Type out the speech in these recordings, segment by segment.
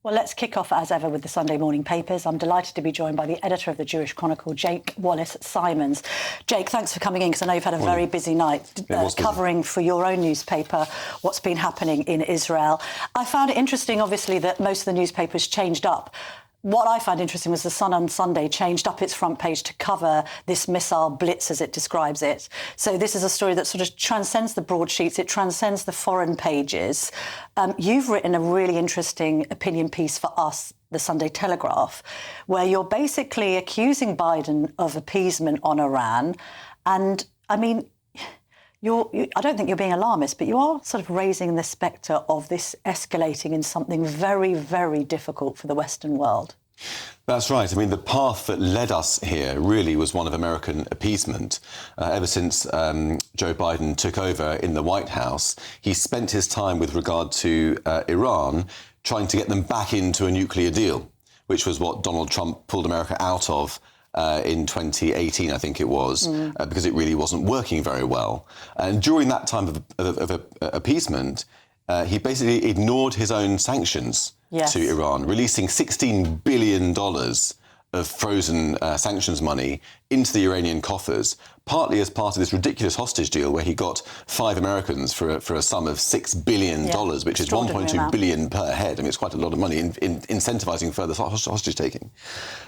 Well, let's kick off, as ever, with the Sunday morning papers. I'm delighted to be joined by the editor of the Jewish Chronicle, Jake Wallis Simons. Jake, thanks for coming in, because I know you've had a very busy night covering for your own newspaper what's been happening in Israel. I found it interesting, obviously, that most of the newspapers changed up. What I found interesting was the Sun on Sunday changed up its front page to cover this missile blitz, as it describes it. So this is a story that sort of transcends the broadsheets, it transcends the foreign pages. You've written a really interesting opinion piece for us, the Sunday Telegraph, where you're basically accusing Biden of appeasement on Iran. And, I mean, I don't think you're being alarmist, but you are sort of raising the spectre of this escalating in something very, very difficult for the Western world. That's right. I mean, the path that led us here really was one of American appeasement. Ever since Joe Biden took over in the White House, he spent his time with regard to Iran trying to get them back into a nuclear deal, which was what Donald Trump pulled America out of in 2018, I think it was, because it really wasn't working very well. And during that time of appeasement, he basically ignored his own sanctions to Iran, releasing $16 billion of frozen sanctions money into the Iranian coffers, partly as part of this ridiculous hostage deal where he got 5 Americans for a sum of $6 billion, which is $1.2 billion per head. I mean, it's quite a lot of money in incentivising further hostage-taking.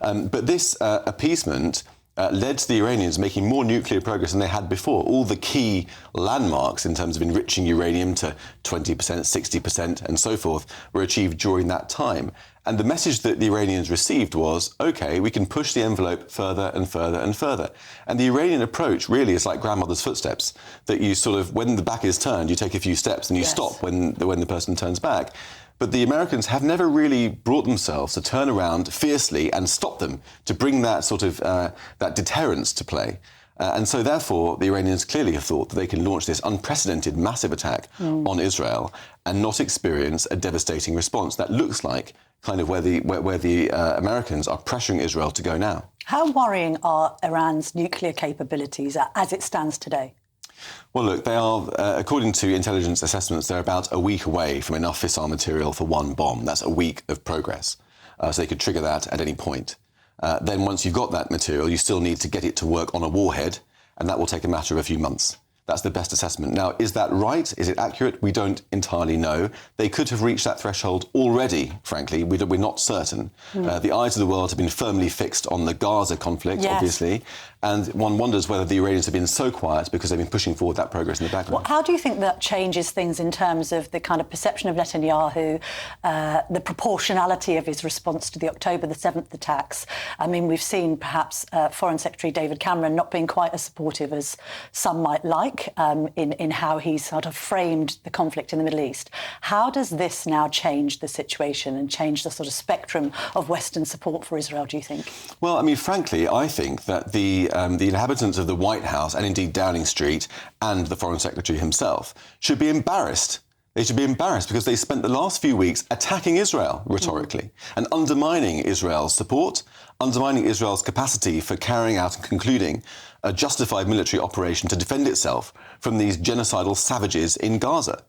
But this appeasement led to the Iranians making more nuclear progress than they had before. All the key landmarks in terms of enriching uranium to 20%, 60% and so forth were achieved during that time. And the message that the Iranians received was, OK, we can push the envelope further and further and further. And the Iranian approach really is like grandmother's footsteps, that you sort of, when the back is turned, you take a few steps and you stop when the person turns back. But the Americans have never really brought themselves to turn around fiercely and stop them, to bring that sort of that deterrence to play. And so, therefore, the Iranians clearly have thought that they can launch this unprecedented massive attack on Israel and not experience a devastating response. That looks like kind of where the Americans are pressuring Israel to go now. How worrying are Iran's nuclear capabilities as it stands today? Well, look, they are, according to intelligence assessments, they're about a week away from enough fissile material for one bomb. That's a week of progress. So they could trigger that at any point. Then once you've got that material, you still need to get it to work on a warhead, and that will take a matter of a few months. That's the best assessment. Now, is that right? Is it accurate? We don't entirely know. They could have reached that threshold already, frankly. We're not certain. The eyes of the world have been firmly fixed on the Gaza conflict, obviously. And one wonders whether the Iranians have been so quiet because they've been pushing forward that progress in the background. Well, how do you think that changes things in terms of the kind of perception of Netanyahu, the proportionality of his response to the October the 7th attacks? I mean, we've seen perhaps Foreign Secretary David Cameron not being quite as supportive as some might like in how he's sort of framed the conflict in the Middle East. How does this now change the situation and change the sort of spectrum of Western support for Israel, do you think? Well, I mean, frankly, I think that the inhabitants of the White House and indeed Downing Street and the Foreign Secretary himself should be embarrassed. They should be embarrassed because they spent the last few weeks attacking Israel rhetorically and undermining Israel's support, undermining Israel's capacity for carrying out and concluding a justified military operation to defend itself from these genocidal savages in Gaza.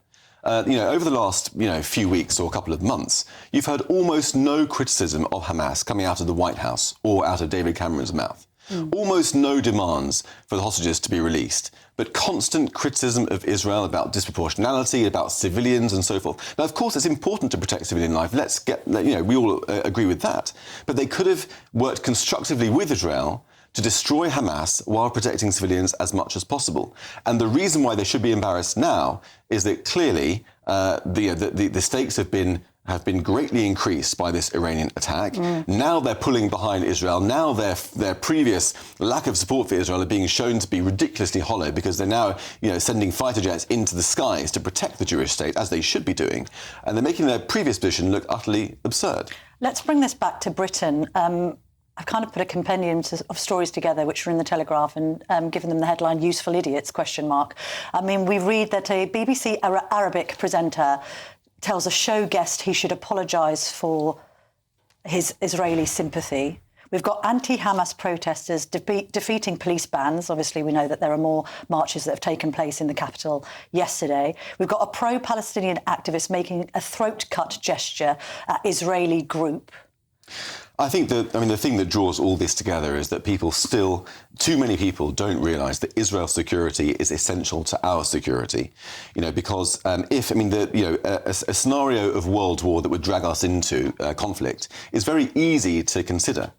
Over the last, few weeks or a couple of months, you've heard almost no criticism of Hamas coming out of the White House or out of David Cameron's mouth. Almost no demands for the hostages to be released, but constant criticism of Israel about disproportionality, about civilians and so forth. Now, of course, it's important to protect civilian life. We all agree with that. But they could have worked constructively with Israel to destroy Hamas while protecting civilians as much as possible. And the reason why they should be embarrassed now is that clearly the stakes have been greatly increased by this Iranian attack. Now they're pulling behind Israel. Now their previous lack of support for Israel are being shown to be ridiculously hollow because they're now sending fighter jets into the skies to protect the Jewish state, as they should be doing. And they're making their previous position look utterly absurd. Let's bring this back to Britain. I've kind of put a compendium of stories together which are in the Telegraph and given them the headline "Useful Idiots?" ? I mean, we read that a BBC Arabic presenter tells a show guest he should apologise for his Israeli sympathy, We've got anti-Hamas protesters defeating police bans. Obviously, we know that there are more marches that have taken place in the capital yesterday. We've got a pro-Palestinian activist making a throat-cut gesture at Israeli group. I think the thing that draws all this together is that too many people don't realise that Israel's security is essential to our security. Because a scenario of world war that would drag us into conflict is very easy to consider.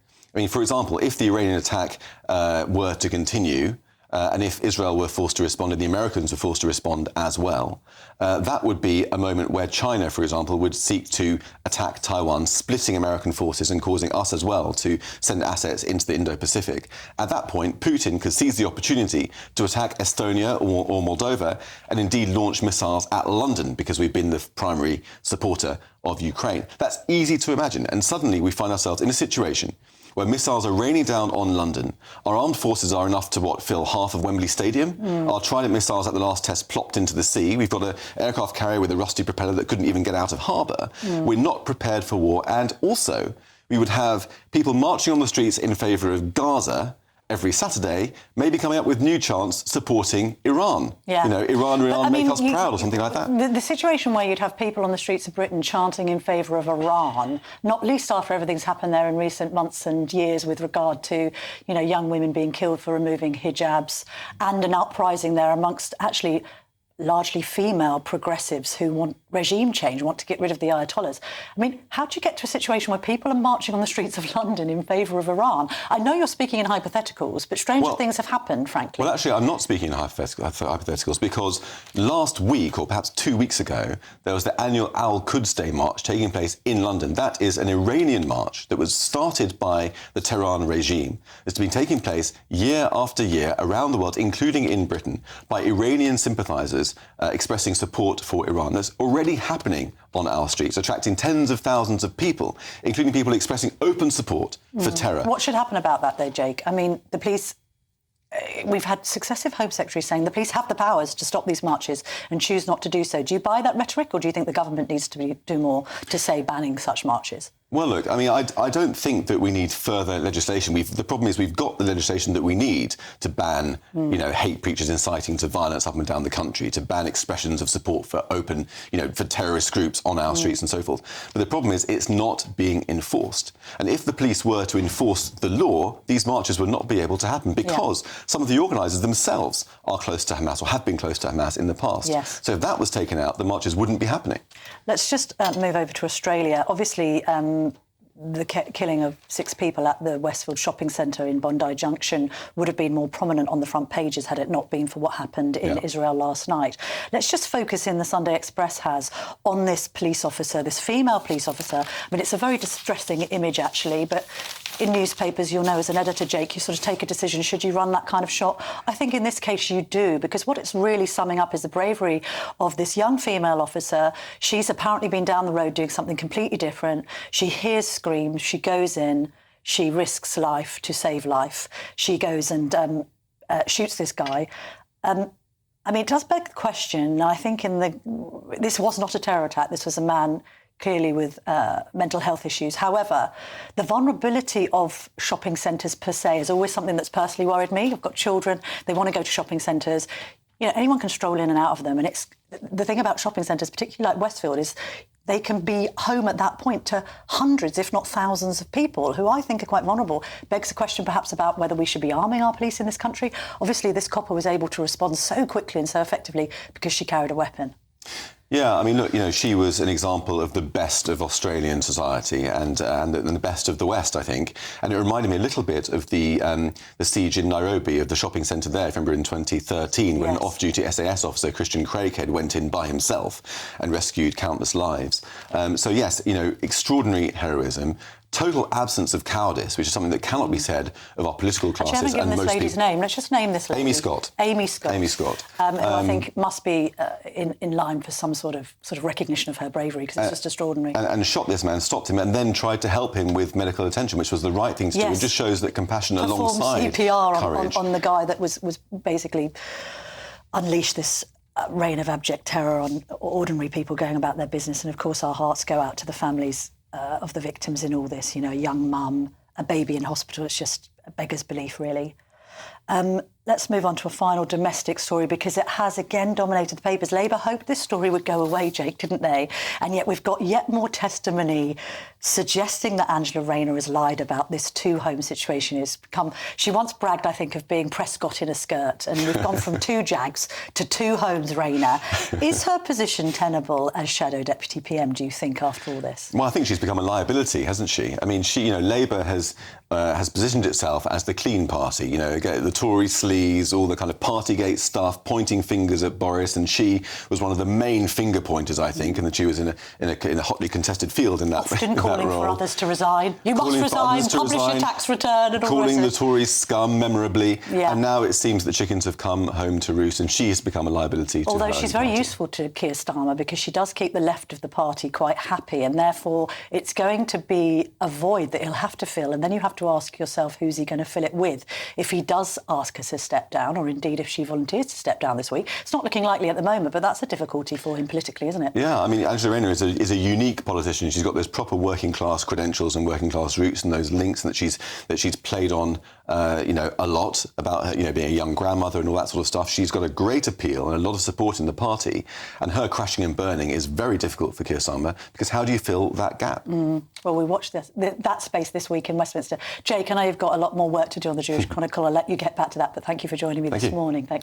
For example, if the Iranian attack were to continue, and if Israel were forced to respond and the Americans were forced to respond as well, that would be a moment where China, for example, would seek to attack Taiwan, splitting American forces and causing us as well to send assets into the Indo-Pacific. At that point, Putin could seize the opportunity to attack Estonia or Moldova and indeed launch missiles at London, because we've been the primary supporter of Ukraine. That's easy to imagine. And suddenly we find ourselves in a situation where missiles are raining down on London. Our armed forces are enough to, fill half of Wembley Stadium? Our Trident missiles at the last test plopped into the sea. We've got an aircraft carrier with a rusty propeller that couldn't even get out of harbour. We're not prepared for war. And also, we would have people marching on the streets in favour of Gaza every Saturday, maybe coming up with new chants supporting Iran. Yeah. Iran make us proud or something like that. The situation where you'd have people on the streets of Britain chanting in favour of Iran, not least after everything's happened there in recent months and years with regard to, young women being killed for removing hijabs, and an uprising there amongst actually largely female progressives who want regime change, want to get rid of the Ayatollahs. How do you get to a situation where people are marching on the streets of London in favour of Iran? I know you're speaking in hypotheticals, but stranger things have happened, frankly. Well, actually, I'm not speaking in hypotheticals because last week, or perhaps 2 weeks ago, there was the annual Al-Quds Day march taking place in London. That is an Iranian march that was started by the Tehran regime. It's been taking place year after year around the world, including in Britain, by Iranian sympathisers expressing support for Iran. That's already happening on our streets, attracting tens of thousands of people, including people expressing open support for terror. What should happen about that, though, Jake? The police... We've had successive Home Secretaries saying the police have the powers to stop these marches and choose not to do so. Do you buy that rhetoric, or do you think the government needs to do more to say banning such marches? Well, look, I don't think that we need further legislation. The problem is we've got the legislation that we need to ban, hate preachers inciting to violence up and down the country, to ban expressions of support for for terrorist groups on our streets and so forth. But the problem is it's not being enforced. And if the police were to enforce the law, these marches would not be able to happen because some of the organisers themselves are close to Hamas or have been close to Hamas in the past. Yes. So if that was taken out, the marches wouldn't be happening. Let's just move over to Australia. Obviously, the killing of 6 people at the Westfield shopping centre in Bondi Junction would have been more prominent on the front pages had it not been for what happened in Israel last night. Let's just focus in, the Sunday Express has, on this police officer, this female police officer. It's a very distressing image, actually, but in newspapers, you'll know as an editor, Jake, you sort of take a decision, should you run that kind of shot? I think in this case you do, because what it's really summing up is the bravery of this young female officer. She's apparently been down the road doing something completely different. She hears screams, she goes in, she risks life to save life. She goes and shoots this guy. It does beg the question, I think this was not a terror attack, this was a man clearly with mental health issues. However, the vulnerability of shopping centres per se is always something that's personally worried me. I've got children, they want to go to shopping centres. Anyone can stroll in and out of them. And it's the thing about shopping centres, particularly like Westfield, is they can be home at that point to hundreds, if not thousands of people who I think are quite vulnerable. Begs the question perhaps about whether we should be arming our police in this country. Obviously, this copper was able to respond so quickly and so effectively because she carried a weapon. Yeah, look, she was an example of the best of Australian society and the best of the West, I think. And it reminded me a little bit of the siege in Nairobi of the shopping centre there, if you remember, in 2013, when an off-duty SAS officer, Christian Craighead, went in by himself and rescued countless lives. So yes, extraordinary heroism. Total absence of cowardice, which is something that cannot be said of our political classes. Actually, I haven't given this lady's name. Let's just name this lady. Amy Scott. Amy Scott. Amy Scott. Who I think must be in line for some sort of recognition of her bravery, because it's just extraordinary. And shot this man, stopped him, and then tried to help him with medical attention, which was the right thing to do. It just shows that compassion alongside CPR on the guy that was basically unleashed this reign of abject terror on ordinary people going about their business. And of course, our hearts go out to the families of the victims in all this. A young mum, a baby in hospital. It's just a beggar's belief, really. Let's move on to a final domestic story, because it has again dominated the papers. Labour hoped this story would go away, Jake, didn't they? And yet we've got yet more testimony suggesting that Angela Rayner has lied about this two-home situation. She once bragged, I think, of being Prescott in a skirt, and we've gone from 2 Jags to 2 homes, Rayner. Is her position tenable as Shadow Deputy PM, do you think, after all this? Well, I think she's become a liability, hasn't she? I mean, Labour has positioned itself as the clean party, the Tory sleaze, all the kind of Partygate stuff, pointing fingers at Boris, and she was one of the main finger pointers, I think, and that she was in a hotly contested field in that Often calling role. for others to resign. You must resign, publish your tax return, and all calling the Tories scum memorably. Yeah. And now it seems that chickens have come home to roost, and she has become a liability to her Although own she's very party. useful to Keir Starmer, because she does keep the left of the party quite happy, and therefore it's going to be a void that he'll have to fill, and then you have to ask yourself, who's he going to fill it with? If he does ask her to step down, or indeed if she volunteers to step down this week. It's not looking likely at the moment, but that's a difficulty for him politically, isn't it? Yeah, I mean, Angela Rayner is a unique politician. She's got those proper working class credentials and working class roots, and those links, and that she's played on, a lot about her, being a young grandmother and all that sort of stuff. She's got a great appeal and a lot of support in the party, and her crashing and burning is very difficult for Keir Starmer, because how do you fill that gap? Well, we watched that space this week in Westminster. Jake, I know you've got a lot more work to do on the Jewish Chronicle. I'll let you get back to that, but thank you for joining me this morning. Thank you.